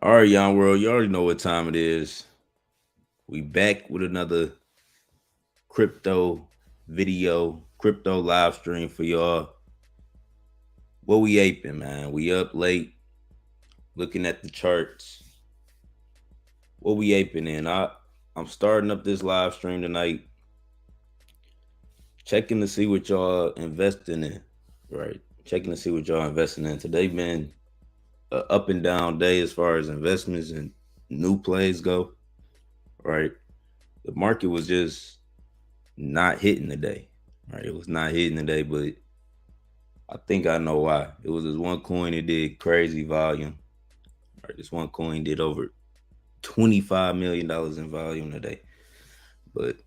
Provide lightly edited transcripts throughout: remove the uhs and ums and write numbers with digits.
All right, Yon World, you already know what time it is. We back with another crypto video, crypto live stream for y'all. What we aping, man? We up late, looking at the charts. What we aping in? I'm starting up this live stream tonight, checking to see what y'all investing in. Right, checking to see what y'all investing in. Today been a up and down day as far as investments and new plays go. Right, the market was just not hitting today. Right, it was not hitting today, but I think I know why. It was this one coin that did crazy volume. Right, this one coin did over $25 million in volume today. But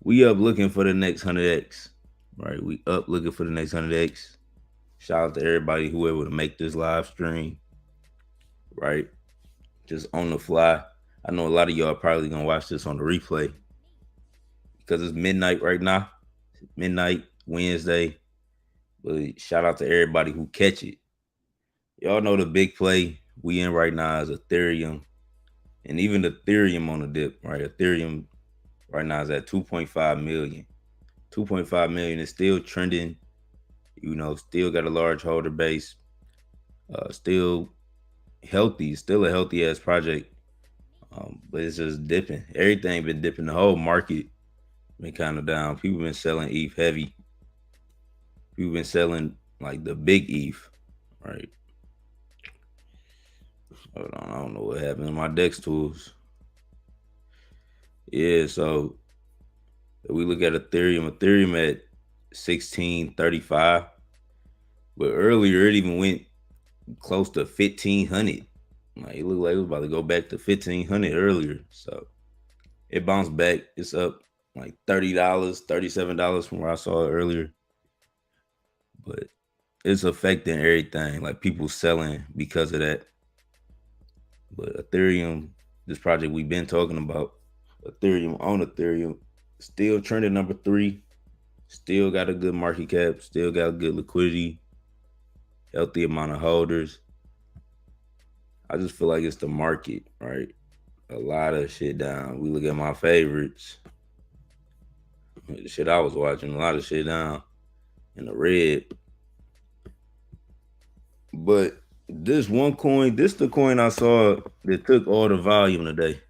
we up looking for the next 100x. Right, we up looking for the next 100x. Shout out to everybody who able to make this live stream. Right, just on the fly. I know a lot of y'all probably gonna watch this on the replay because it's midnight right now. Midnight Wednesday. But shout out to everybody who catch it. Y'all know the big play we in right now is Ethereum. And even Ethereum on the dip, right? Ethereum right now is at 2.5 million. 2.5 million is still trending, still got a large holder base, still healthy, still a healthy ass project. But it's just dipping. Everything been dipping. The whole market been kind of down. People been selling ETH heavy. People been selling like the big ETH, right? Hold on, I don't know what happened in my Dex tools. Yeah, so if we look at Ethereum at 1635, but earlier it even went close to 1500. Like it looked like it was about to go back to 1500 earlier. So it bounced back. It's up like $30, $37 from where I saw it earlier. But it's affecting everything. Like people selling because of that. But Ethereum, this project we've been talking about, Ethereum, still trending number 3. Still got a good market cap. Still got good liquidity. Healthy amount of holders. I just feel like it's the market, right? A lot of shit down. We look at my favorites. The shit I was watching, a lot of shit down in the red. But this one coin, this the coin I saw that took all the volume today.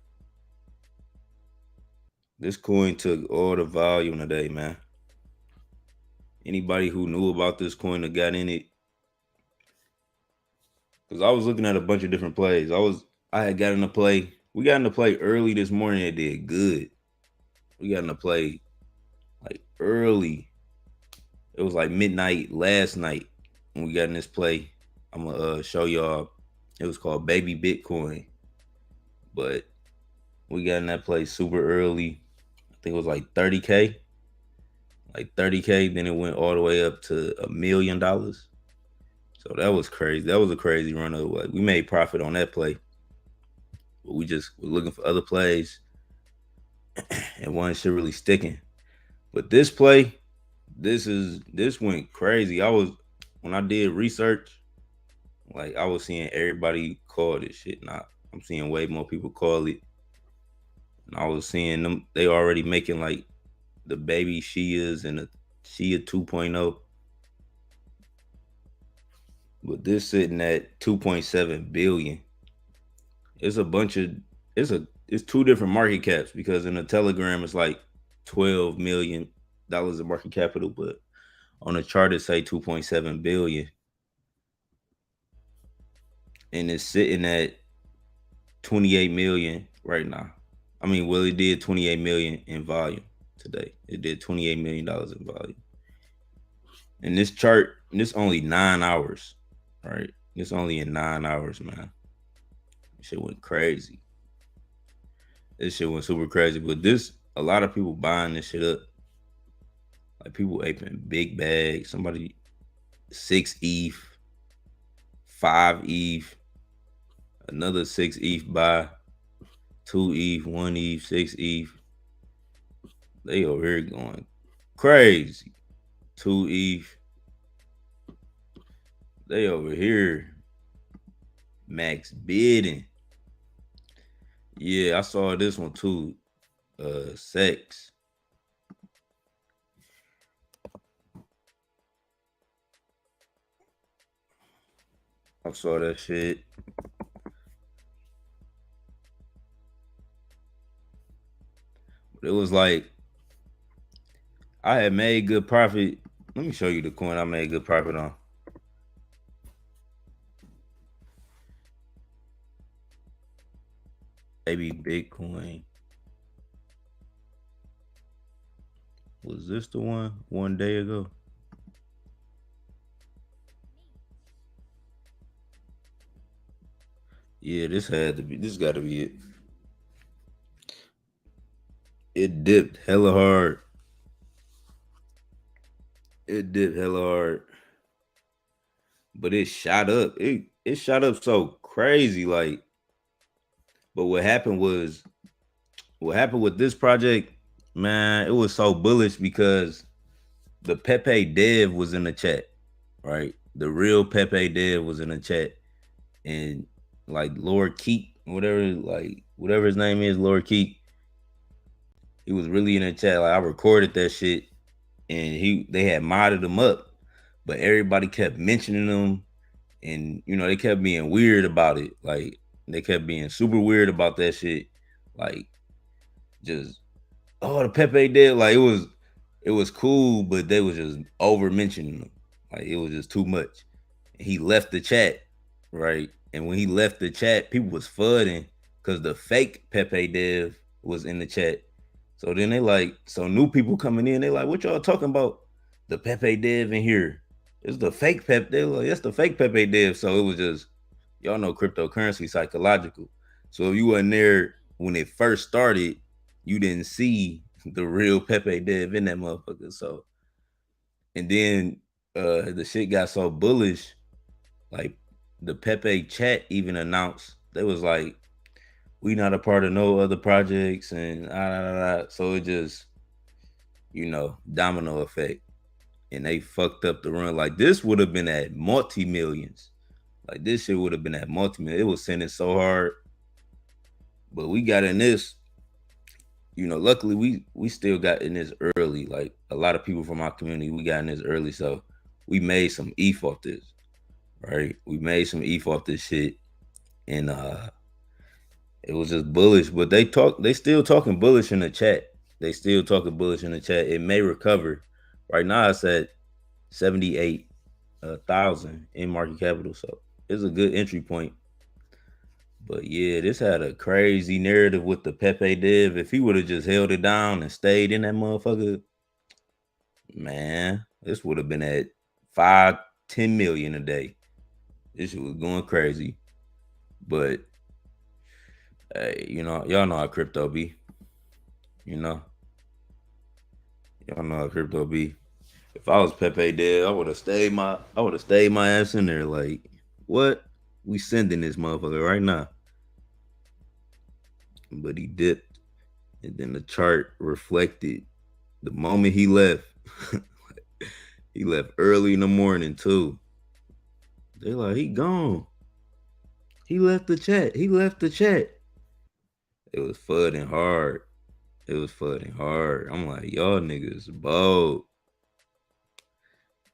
This coin took all the volume today, man. Anybody who knew about this coin that got in it, because I was looking at a bunch of different plays. I had got in the play. We got in the play early this morning. It did good. We got in the play like early. It was like midnight last night when we got in this play. I'm gonna show y'all. It was called Baby Bitcoin, but we got in that play super early. I think it was like 30K, like 30K. Then it went all the way up to $1 million. So that was crazy. That was a crazy run of like we made profit on that play, but we just were looking for other plays, and one shit really sticking. But this play, this went crazy. When I did research, like I was seeing everybody call this shit. Now I'm seeing way more people call it. And I was seeing them, they already making like the baby Shias and the Shia 2.0. But this sitting at 2.7 billion. It's a bunch of it's two different market caps because in the Telegram it's like $12 million in market capital, but on the chart it say 2.7 billion. And it's sitting at 28 million right now. I mean, well, it did 28 million in volume today. It did $28 million in volume. And this chart, this only 9 hours, right? It's only in 9 hours, man. This shit went crazy. This shit went super crazy. But a lot of people buying this shit up. Like people aping big bags. Somebody 6 ETH, 5 ETH, another 6 ETH buy, 2 ETH, 1 ETH, 6 ETH. They over here going crazy. 2 ETH. They over here Max bidding. Yeah, I saw this one too. Sex. I saw that shit. It was like I had made good profit. Let me show you the coin I made good profit on. Maybe Bitcoin. Was this the one day ago? Yeah, this had to be. This got to be it. It dipped hella hard. It dipped hella hard, but it shot up. It shot up so crazy. Like, but what happened with this project, man, it was so bullish because the Pepe Dev was in the chat, right? The real Pepe Dev was in the chat, and like Lord Keek, whatever his name is, Lord Keek, he was really in the chat. Like I recorded that shit, and they had modded him up, but everybody kept mentioning him, and they kept being weird about it. Like they kept being super weird about that shit. Like just the Pepe did. Like it was cool, but they was just over mentioning him. Like it was just too much. He left the chat, right? And when he left the chat, people was flooding because the fake Pepe Dev was in the chat. So then so new people coming in, they like, what y'all talking about? The Pepe Dev in here. It's the fake Pepe. They like, that's the fake Pepe Dev. So it was just, y'all know cryptocurrency psychological. So if you wasn't there when it first started, you didn't see the real Pepe Dev in that motherfucker. So, and then the shit got so bullish, like the Pepe chat even announced, they was like, we not a part of no other projects, and so it just, domino effect. And they fucked up the run. Like this would have been at multi-millions. Like this shit would have been at multi-million. It was sending so hard. But we got in this, luckily we still got in this early. Like a lot of people from our community, we got in this early. So we made some ETH off this. Right? We made some ETH off this shit. And it was just bullish. But they still talking bullish in the chat. They still talking bullish in the chat. It may recover. Right now it's at 78,000 in market capital. So it's a good entry point. But yeah, this had a crazy narrative with the Pepe Dev. If he would have just held it down and stayed in that motherfucker, man, this would have been at 5-10 million a day. This shit was going crazy. But hey, y'all know how crypto be. Y'all know how crypto be. If I was Pepe Dev, I would have stayed my ass in there. Like, what? We sending this motherfucker right now. But he dipped, and then the chart reflected the moment he left. He left early in the morning too. They like, he gone. He left the chat. He left the chat. It was fudding hard. It was fudding hard. I'm like, y'all niggas bold.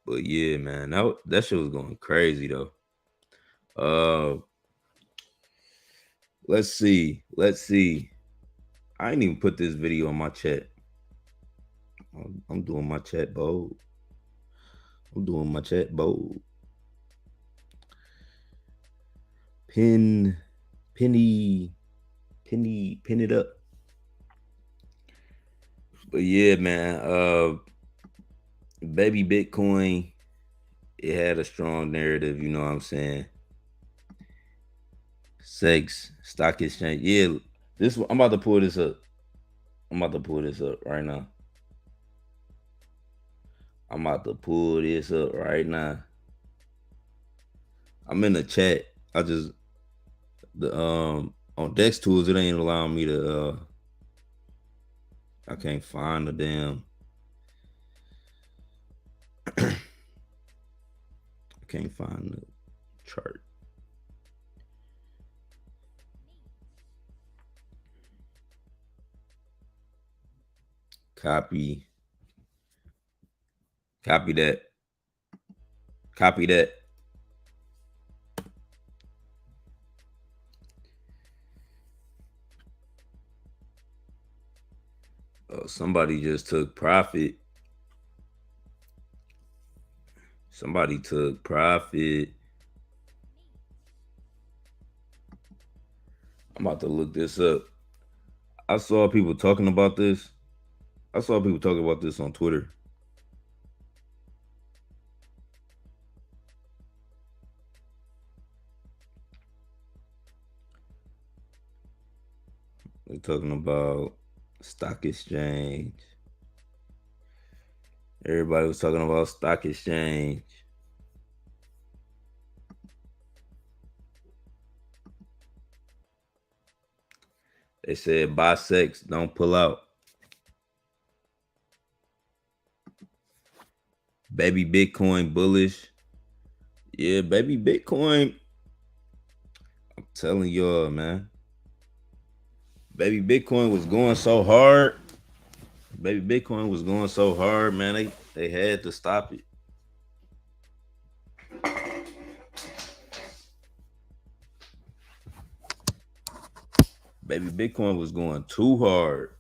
But yeah, man, that shit was going crazy though. Let's see. I ain't even put this video on my chat. I'm doing my chat bold. Pin it up. But yeah, man, baby Bitcoin, it had a strong narrative, you know what I'm saying? Sex, stock exchange. Yeah, I'm about to pull this up. Right now. I'm in the chat. On Dex Tools, it ain't allowing me to I can't find the damn I can't find the chart. Copy that. Copy that. Oh, somebody just took profit. Somebody took profit. I'm about to look this up. I saw people talking about this. I saw people talking about this on Twitter. They're talking about stock exchange. Everybody was talking about stock exchange. They said buy sex, don't pull out. Baby Bitcoin bullish. Yeah, baby Bitcoin. I'm telling y'all, man. Baby Bitcoin was going so hard. Baby Bitcoin was going so hard, man. They had to stop it. Baby Bitcoin was going too hard.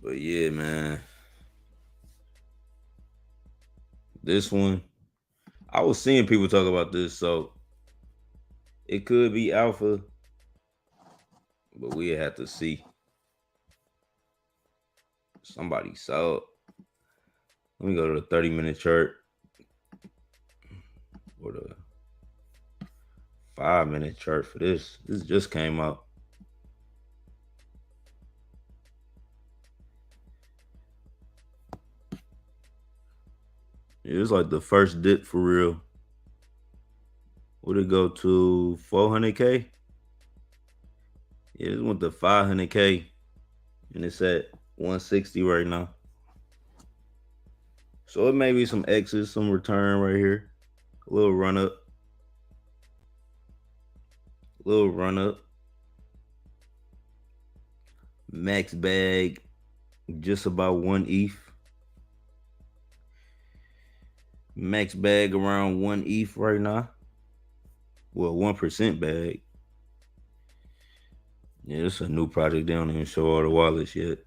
But yeah, man. This one, I was seeing people talk about this, so it could be alpha, but we have to see. Somebody saw it. Let me go to the 30-minute chart or the 5-minute chart for this. This just came out. It was like the first dip for real. Would it go to 400K? Yeah, this went to 500K, and it's at 160 right now. So it may be some exit, some return right here. A little run up. Little run up. Max bag, just about 1 ETH. Max bag around 1 ETH right now. Well, 1% bag. Yeah, it's a new project. They don't even show all the wallets yet.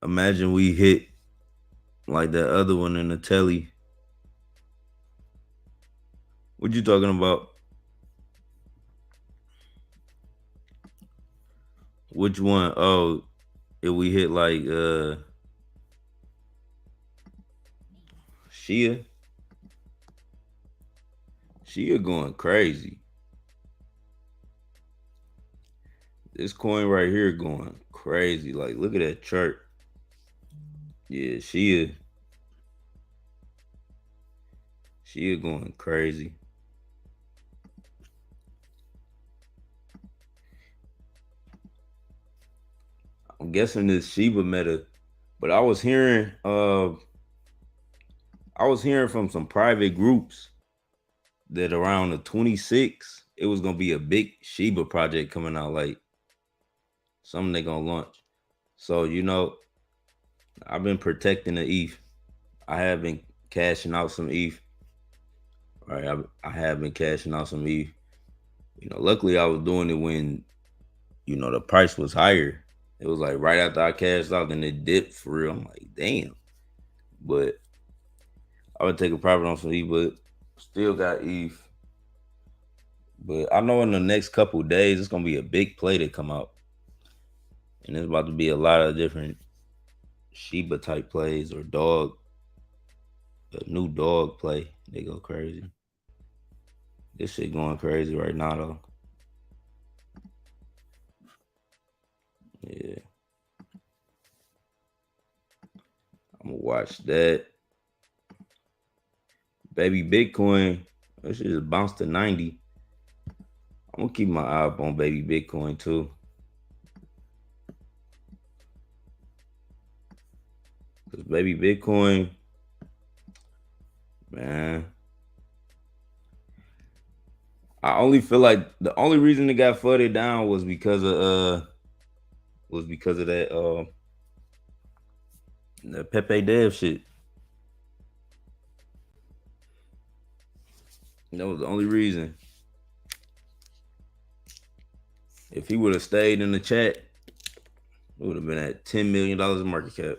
Imagine we hit like that other one in the telly. What you talking about? Which one? Oh, if we hit like Shia going crazy. This coin right here going crazy. Like, look at that chart. Yeah, Shia going crazy. I'm guessing this Shiba meta, but I was hearing from some private groups that around the 26th, it was gonna be a big Shiba project coming out, like something they gonna launch. So I've been protecting the ETH. I have been cashing out some ETH. All right, I have been cashing out some ETH. Luckily I was doing it when the price was higher. It was like right after I cashed out, then it dipped for real. I'm like, damn. But I would take a profit on some ETH, but still got ETH. But I know in the next couple of days, it's gonna be a big play to come out, and it's about to be a lot of different Shiba type plays or a new dog play. They go crazy. This shit going crazy right now though. Yeah. I'm gonna watch that. Baby Bitcoin, that shit just bounced to 90. I'm gonna keep my eye up on baby Bitcoin too. Cause baby Bitcoin, man, I only feel like the only reason it got flooded down was because of that Pepe Dev shit. That was the only reason. If he would have stayed in the chat, it would have been at $10 million in market cap.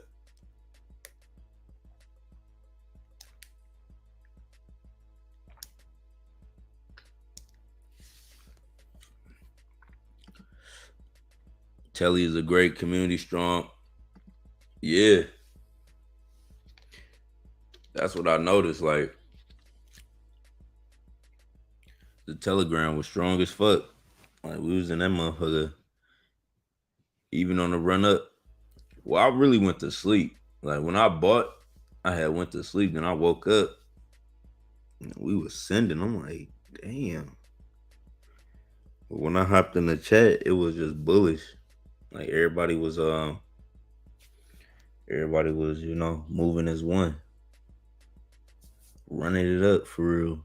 Telly is a great community strong. Yeah, that's what I noticed. Like the Telegram was strong as fuck. Like we was in that motherfucker, even on the run up. Well, I really went to sleep. Like when I bought, I had went to sleep. Then I woke up. And we was sending. I'm like, damn. But when I hopped in the chat, it was just bullish. Like everybody was, moving as one, running it up for real.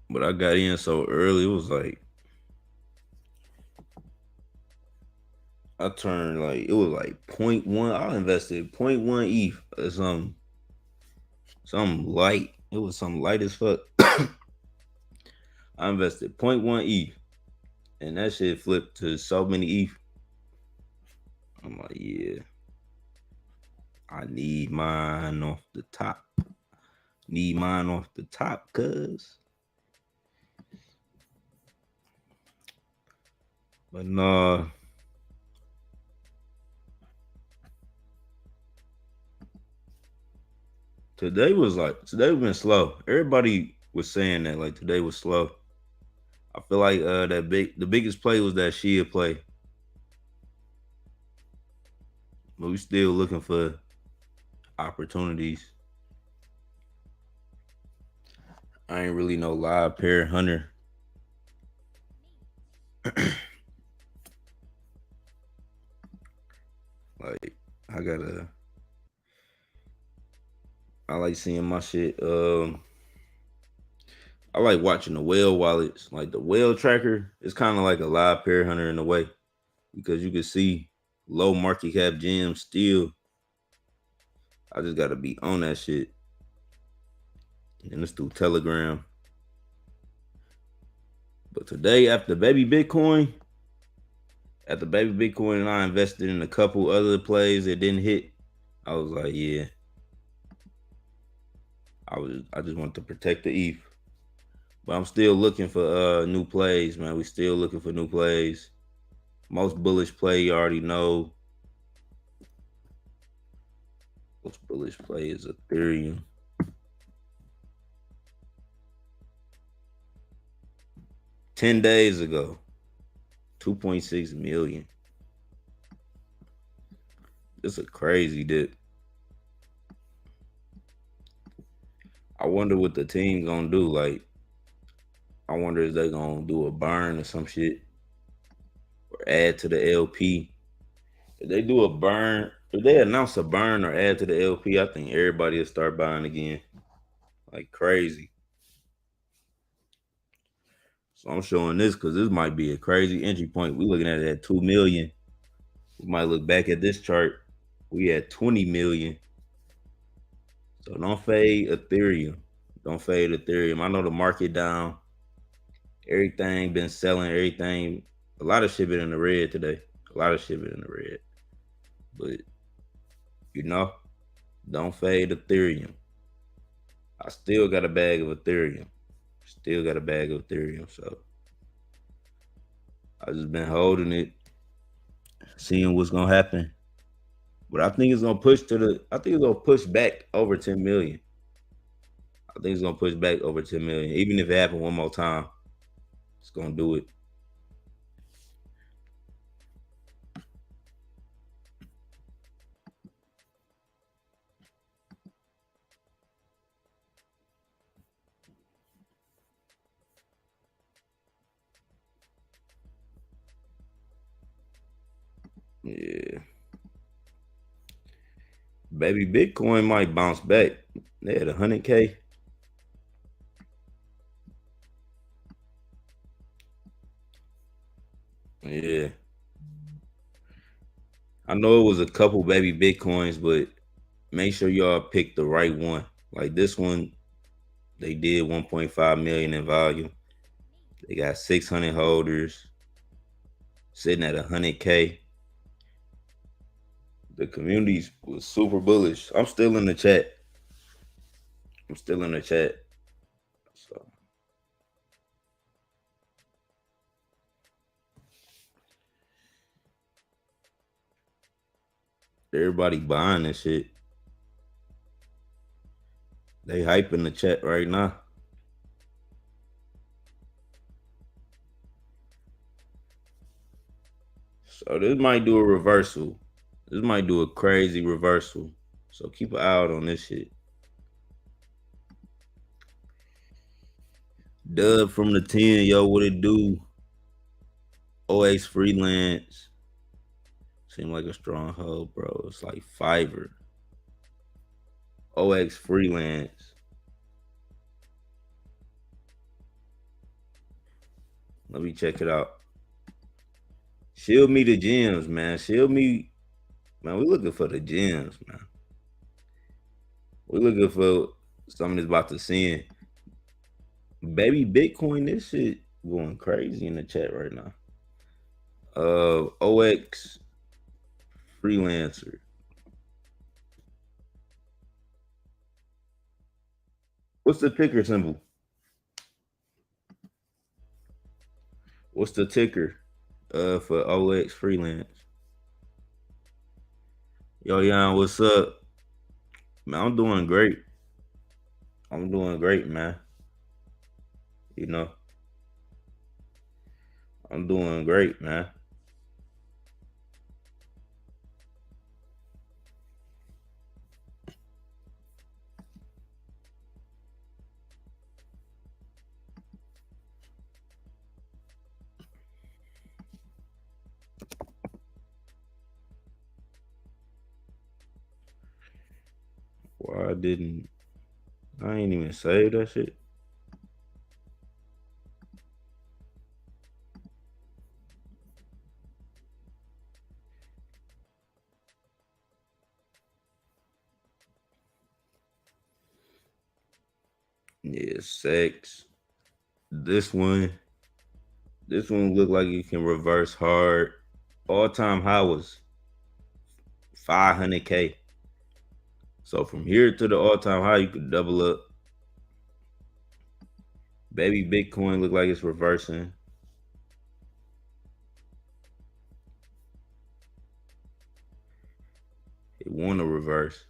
But I got in so early, it was like it was like point one. I invested point one ETH or something light. It was something light as fuck. I invested point one ETH and that shit flipped to so many ETH. I'm like, yeah, I need mine off the top. Need mine off the top, cuz. But nah. Today been slow. Everybody was saying that like today was slow. I feel like the biggest play was that Shia play. But we still looking for opportunities. I ain't really no live pair hunter. Like I like seeing my shit. I like watching the whale wallets. Like the whale tracker is kind of like a live pair hunter in a way. Because you can see low market cap gems still. I just gotta be on that shit. And it's through Telegram. But today, after baby Bitcoin and I invested in a couple other plays that didn't hit, I was like, yeah. I just want to protect the ETH. But I'm still looking for new plays, man. We still looking for new plays. Most bullish play you already know. Most bullish play is Ethereum. $10 days ago, 2.6 million. It's a crazy dip. I wonder what the team gonna do. Like, I wonder if they gonna do a burn or some shit, or add to the LP. If they do a burn, if they announce a burn or add to the LP, I think everybody will start buying again, like crazy. So I'm showing this because this might be a crazy entry point. We looking at it at 2 million. We might look back at this chart. We at 20 million. So don't fade Ethereum. Don't fade Ethereum. I know the market down. Everything been selling. Everything. A lot of shit been in the red today. A lot of shit been in the red. But you know, don't fade Ethereum. I still got a bag of Ethereum. Still got a bag of Ethereum. So I just been holding it, seeing what's gonna happen. But I think it's gonna push back over 10 million. I think it's gonna push back over 10 million. Even if it happen one more time, it's gonna do it. Yeah. Baby, Bitcoin might bounce back. They had 100K. Yeah. I know it was a couple baby Bitcoins, but make sure y'all pick the right one. Like this one, they did 1.5 million in value. They got 600 holders sitting at 100K. The community was super bullish. I'm still in the chat. I'm still in the chat. So everybody buying this shit. They hyping the chat right now. So this might do a reversal. This might do a crazy reversal. So keep an eye out on this shit. Dub from the 10, yo, what it do? OX freelance. Seem like a strong hold, bro. It's like Fiverr. OX freelance. Let me check it out. Shield me the gems, man. Shield me. Man, we looking for the gems, man. We looking for something that's about to send. Baby Bitcoin, this shit going crazy in the chat right now. OX freelancer. What's the ticker symbol? What's the ticker for OX freelance? Yo, Yon, what's up? Man, I'm doing great. I'm doing great, man. You know, I'm doing great, man. Why didn't I ain't even save that shit? Yeah, sex. This one, this one look like it can reverse hard. All time high was 500K. So from here to the all time high, you could double up. Baby Bitcoin look like it's reversing. It want to reverse.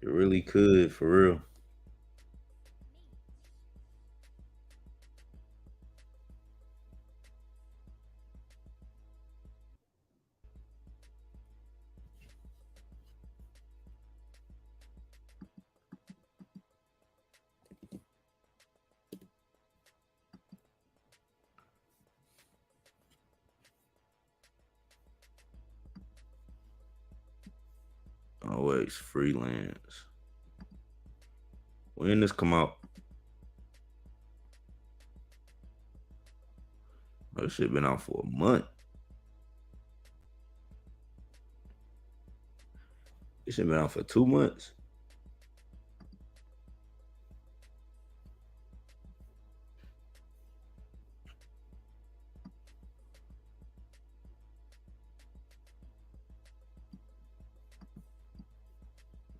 It really could, for real. Always freelance. When this come out? That shit been out for a month. This shit been out for 2 months.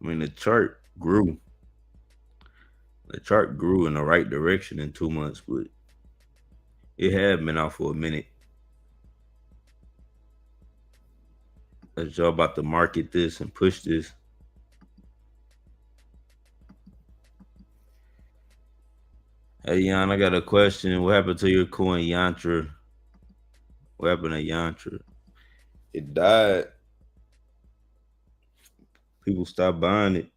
I mean, the chart grew. The chart grew in the right direction in 2 months, but it had been out for a minute. As y'all about to market this and push this. Hey, Jan, I got a question. What happened to your coin, Yantra? What happened to Yantra? It died. People stopped buying it.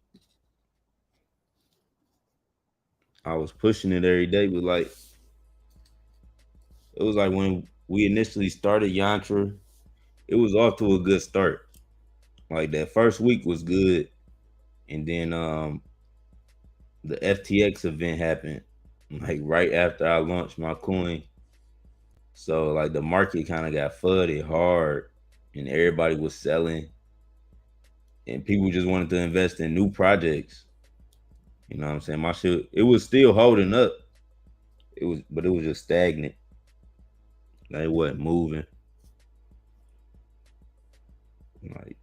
I was pushing it every day, but like, it was like when we initially started Yantra, it was off to a good start. Like that first week was good, and then the FTX event happened like right after I launched my coin. So like the market kind of got flooded hard, and everybody was selling, and people just wanted to invest in new projects. You know what I'm saying? My shit, it was still holding up. It was, but it was just stagnant. Like it wasn't moving. Like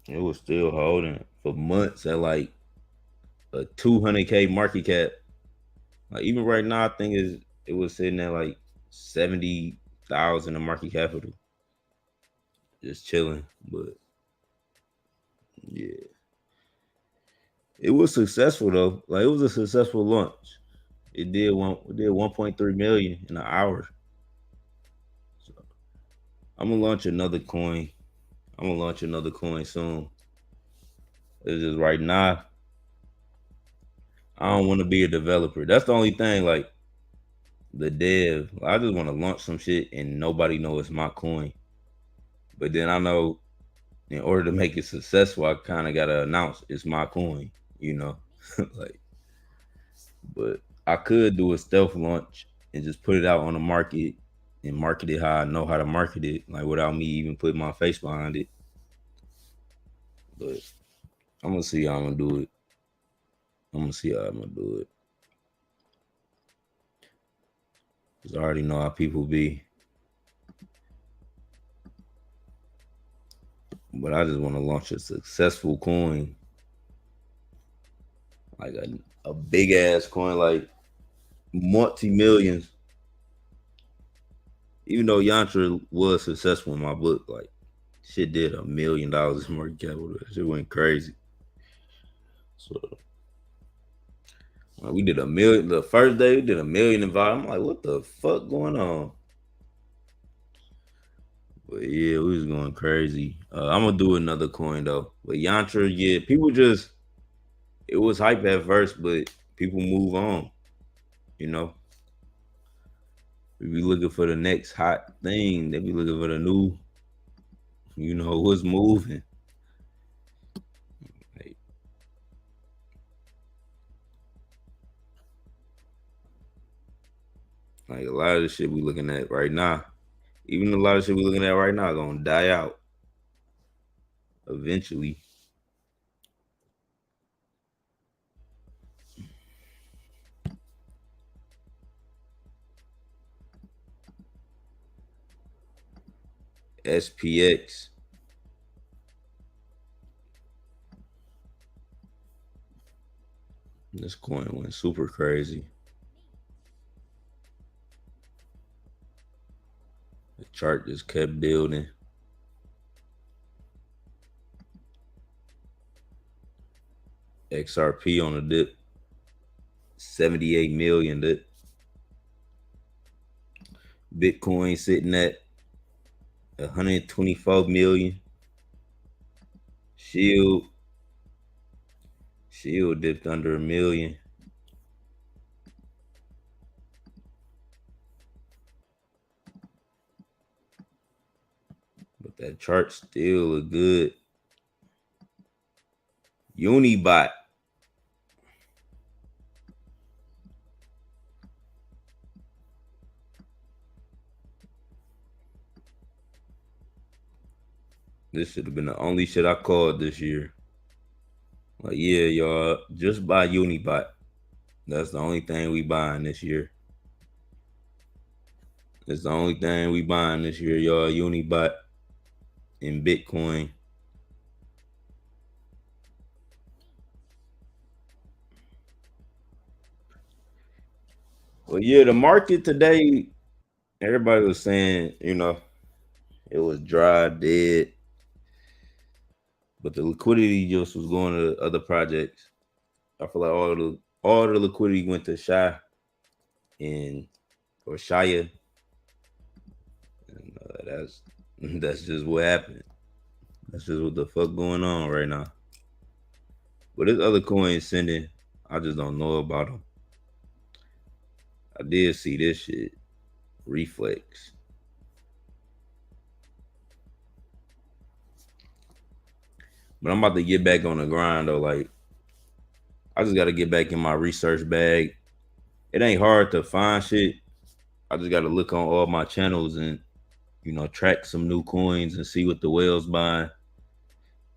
it was still holding for months at like a 200K market cap. Like even right now, I think it was sitting at like 70,000 of market capital, just chilling. But yeah, it was successful though. Like it was a successful launch. It did 1.3 million in an hour. So I'm gonna launch another coin. I'm gonna launch another coin soon. It's just right now. I don't want to be a developer. That's the only thing. Like the dev, I just want to launch some shit and nobody know it's my coin. But then I know in order to make it successful, I kind of gotta announce it's my coin. You know, like. But I could do a stealth launch and just put it out on the market and market it how I know how to market it, like without me even putting my face behind it. But I'm gonna see how I'm gonna do it. I'm gonna see how I'm gonna do it. Cause I already know how people be. But I just want to launch a successful coin, like a big ass coin, like multi millions. Even though Yantra was successful in my book, like shit did $1 million in market capital. That shit went crazy. So we did a million the first day. We did a million in volume. I'm like, what the fuck going on? But yeah, we was going crazy. I'm gonna do another coin though. But Yantra, yeah, people just it was hype at first, but people move on. You know, we be looking for the next hot thing. They be looking for the new, what's moving. Like, like a lot of the shit we looking at right now, even a lot of shit we looking at right now, gonna die out eventually. SPX, this coin went super crazy. The chart just kept building. XRP on the dip, 78 million. That Bitcoin sitting at 124 million. Shield, Shield dipped under 1 million. But that chart still look good. Unibot. This should have been the only shit I called this year. Like, yeah, y'all, just buy Unibot. That's the only thing we buying this year. That's the only thing we buying this year, y'all. Unibot and Bitcoin. Well, yeah, the market today, everybody was saying, it was dry, dead, but the liquidity just was going to other projects. I feel like all the liquidity went to Shy and or Shia, and that's just what happened. That's just what the fuck going on right now. But this other coin sending, I just don't know about them. I did see this shit, Reflex. But I'm about to get back on the grind though. Like I just gotta get back in my research bag. It ain't hard to find shit. I just gotta look on all my channels and track some new coins and see what the whales buying.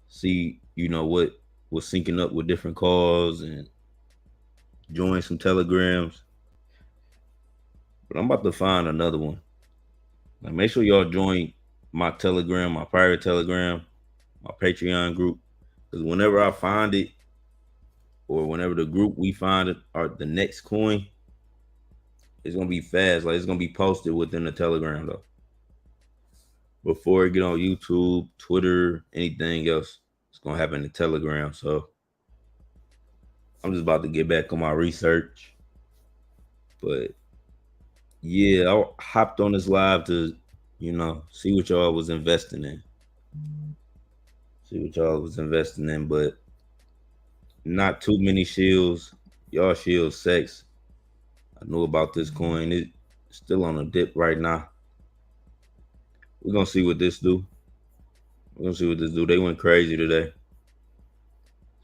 See what's syncing up with different calls and join some telegrams. But I'm about to find another one. Like make sure y'all join my telegram, my private telegram, my Patreon group. Because whenever I find it, or whenever the group we find it, or the next coin, it's gonna be fast. Like it's gonna be posted within the telegram though. Before it get on YouTube, Twitter, anything else, it's gonna happen in Telegram. So I'm just about to get back on my research. But yeah, I hopped on this live to, see what y'all was investing in. See what y'all was investing in, but not too many shields. Y'all shield sex. I knew about this coin. It's still on a dip right now. We're gonna see what this do. We're gonna see what this do. They went crazy today.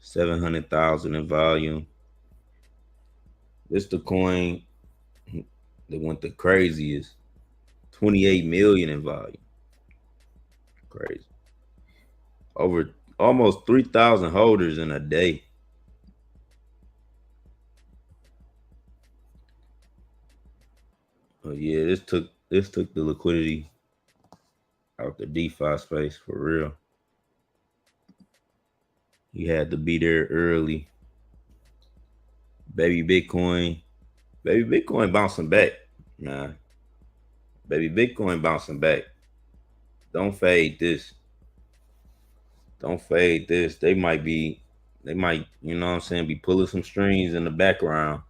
700,000 in volume. This the coin that went the craziest. 28 million in volume. Crazy. Over almost 3,000 holders in a day. Oh yeah, this took the liquidity out the DeFi space for real. You had to be there early. Baby Bitcoin bouncing back, man. Baby Bitcoin bouncing back. Don't fade this. Don't fade this. They might, you know what I'm saying, be pulling some strings in the background.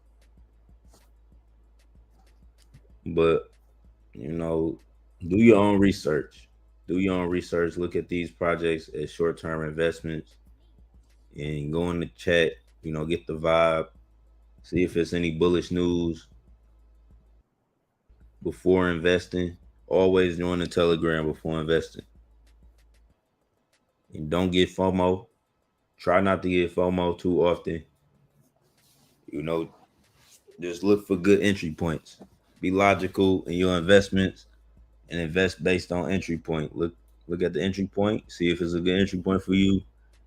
But, do your own research. Do your own research. Look at these projects as short-term investments and go in the chat, get the vibe. See if it's any bullish news before investing. Always join the Telegram before investing. And don't get FOMO. Try not to get FOMO too often. Just look for good entry points. Be logical in your investments and invest based on entry point. Look at the entry point. See if it's a good entry point for you.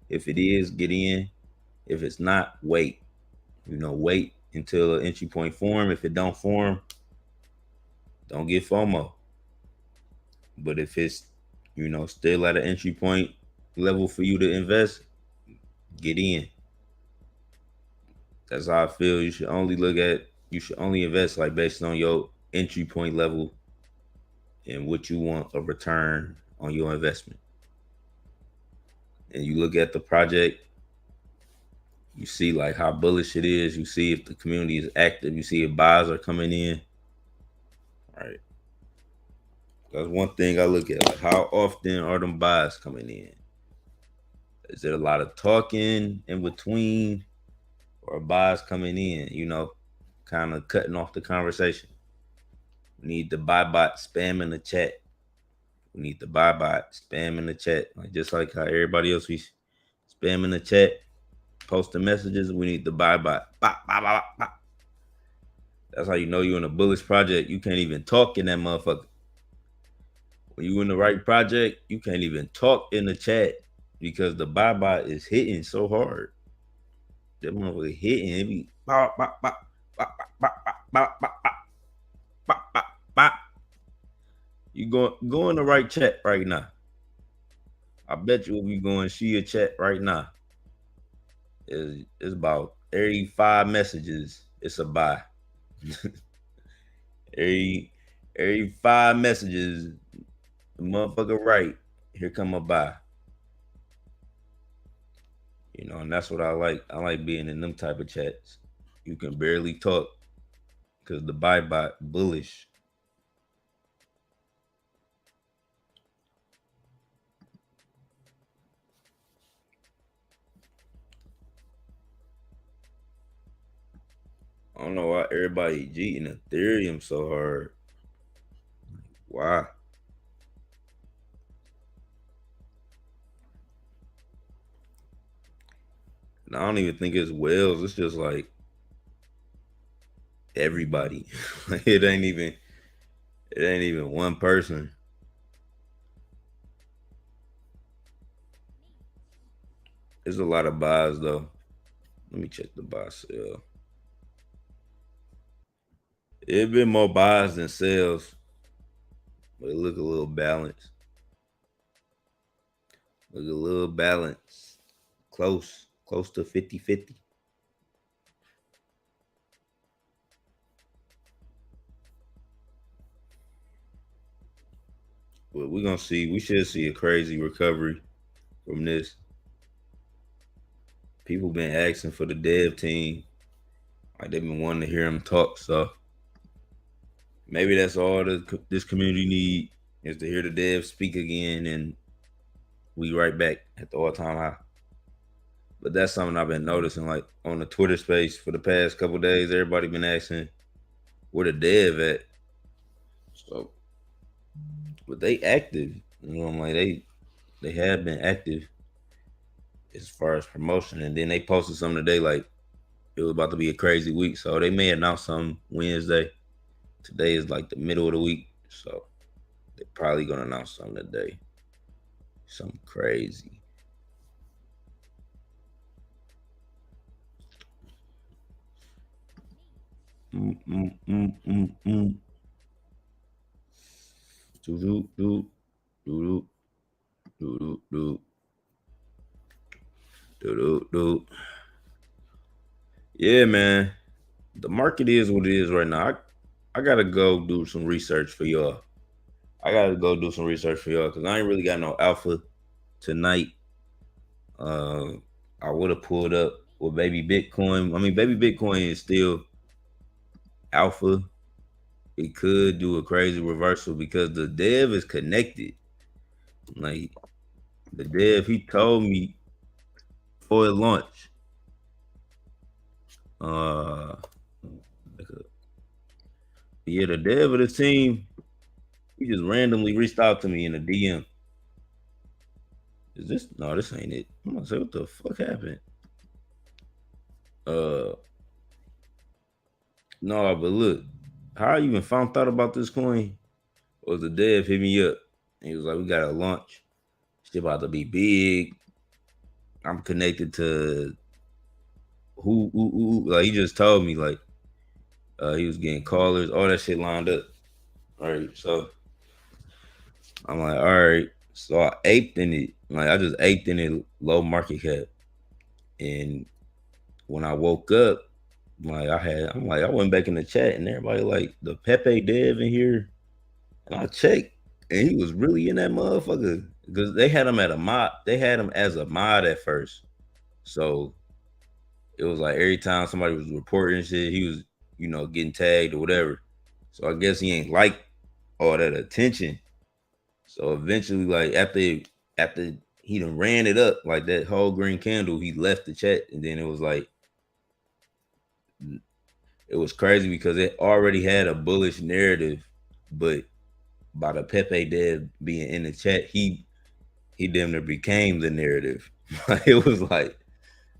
If it is, get in. If it's not, wait. Wait until an entry point form. If it don't form, don't get FOMO. But if it's, still at an entry point level for you to invest, get in. That's how I feel. You should only invest like based on your entry point level and what you want a return on your investment. And you look at the project, you see like how bullish it is. You see if the community is active. You see if buys are coming in. All right. That's one thing I look at. Like how often are them buys coming in? Is there a lot of talking in between or buys coming in, kind of cutting off the conversation? We need the buy bot spam in the chat. We need the buy bot spam in the chat. Like just like how everybody else we spam in the chat, posting messages, we need the buy bot. Bop, bop, bop, bop. That's how you know you're in a bullish project. You can't even talk in that motherfucker. When you in the right project, you can't even talk in the chat because the buy bot is hitting so hard. That motherfucker hitting. It be bop, bop, bop, bop, bop, bop, bop, bop, bop, bop, bop, bop. You go in the right chat right now. I bet you if you go and see your chat right now, it's about every 5 messages, it's a buy. every 5 messages, the motherfucker right, here come a buy. And that's what I like. I like being in them type of chats. You can barely talk because the buy bot bullish. I don't know why everybody cheating Ethereum so hard. Why? I don't even think it's whales. It's just like everybody. Like it ain't even one person. There's a lot of buys though. Let me check the buy sell. It been more buys than sales, but it look a little balanced. Look a little balanced. Close to 50-50. But we're gonna see. We should see a crazy recovery from this. People been asking for the dev team. Like they've been wanting to hear him talk. So maybe that's all this community need is to hear the dev speak again, and we right back at the all time high. But that's something I've been noticing, like on the Twitter space for the past couple days. Everybody been asking where the dev at. So, but they active. You know, I'm like they have been active as far as promotion, and then they posted something today like it was about to be a crazy week. So they may announce something Wednesday. Today is like the middle of the week, so they're probably gonna announce something today. Something crazy. Mm, mm, mm, mm, mm. Do do do do do do do do do do. Yeah, man. The market is what it is right now. I gotta go do some research for y'all. I gotta go do some research for y'all because I ain't really got no alpha tonight. Uh, I would have pulled up with baby Bitcoin. I mean, baby Bitcoin is still alpha. It could do a crazy reversal because the dev is connected. Like the dev, he told me before it launched. Uh, yeah, the dev of the team, he just randomly reached out to me in a DM. Is this no? This ain't it. I'm gonna say what the fuck happened. Uh, no, but look, how I even found out about this coin was the dev hit me up. And he was like, "We got to launch. It's about to be big. I'm connected to who. Like he just told me like he was getting callers, all that shit lined up. All right, so I'm like, all right. So I aped in it. Like I just aped in it low market cap. And when I woke up, I'm like, I went back in the chat and everybody like the Pepe Dev in here. And I checked and he was really in that motherfucker. Because they had him at a mod, they had him as a mod at first. So it was like every time somebody was reporting shit, he was, getting tagged or whatever. So I guess he ain't like all that attention. So eventually, like after he done ran it up, like that whole green candle, he left the chat, and then it was like it was crazy because it already had a bullish narrative, but by the Pepe Dev being in the chat, he damn near became the narrative. It was like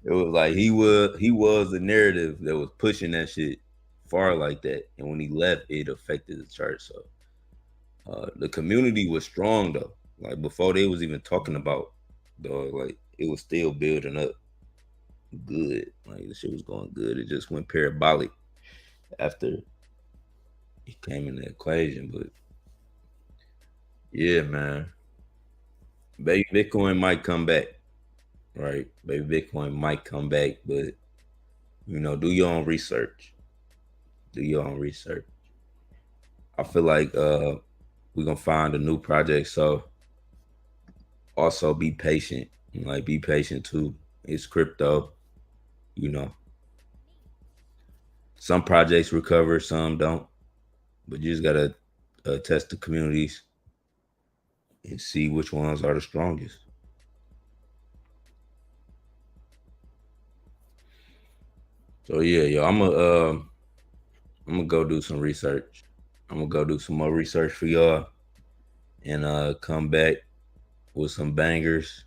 he was the narrative that was pushing that shit far like that, and when he left, it affected the chart. So the community was strong though. Like before they was even talking about dog, like it was still building up good. Like the shit was going good. It just went parabolic after it came in the equation. But yeah, man. Baby Bitcoin might come back. Right. Baby Bitcoin might come back, but do your own research. Do your own research. I feel like we're gonna find a new project. So also be patient. Like be patient too. It's crypto, you know. Some projects recover, some don't. But you just gotta test the communities and see which ones are the strongest. So yeah, yo, I'm gonna go do some research. I'm gonna go do some more research for y'all and come back with some bangers.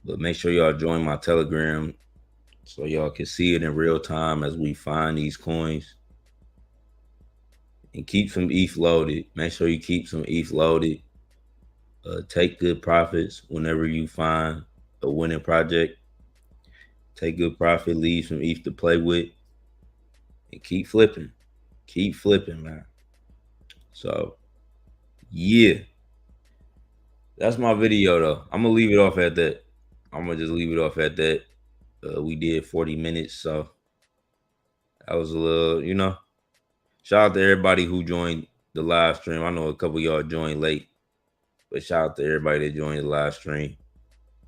But make sure y'all join my Telegram so y'all can see it in real time as we find these coins. And keep some ETH loaded. Make sure you keep some ETH loaded. Take good profits whenever you find a winning project. Take good profit, leave some ETH to play with, and keep flipping. Keep flipping, man. So, yeah. That's my video, though. I'm going to leave it off at that. I'm going to just leave it off at that. We did 40 minutes, so that was a little, shout out to everybody who joined the live stream. I know a couple of y'all joined late, but shout out to everybody that joined the live stream.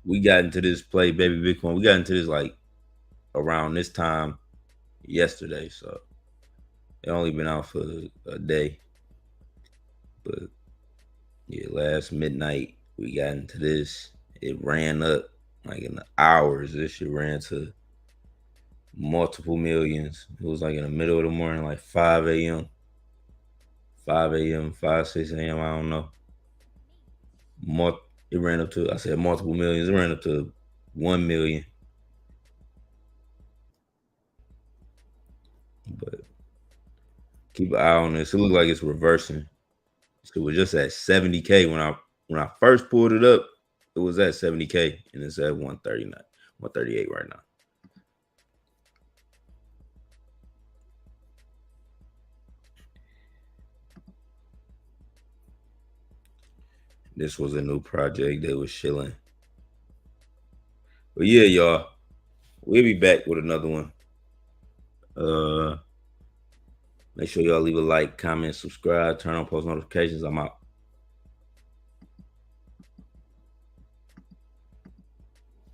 We got into this play, baby Bitcoin. We got into this like around this time yesterday, so it only been out for a day. But yeah, last midnight we got into this. It ran up like in the hours. This shit ran to multiple millions. It was like in the middle of the morning, like 5 a.m. 5 a.m., 5, 6 a.m. I don't know. It ran up to, I said multiple millions. It ran up to 1 million. But keep an eye on this. It looked like it's reversing. It was just at 70K when I first pulled it up. It was at 70K and it's at 139, 138 right now. This was a new project that was chilling. But yeah, y'all, we'll be back with another one. Make sure y'all leave a like, comment, subscribe, turn on post notifications. I'm out.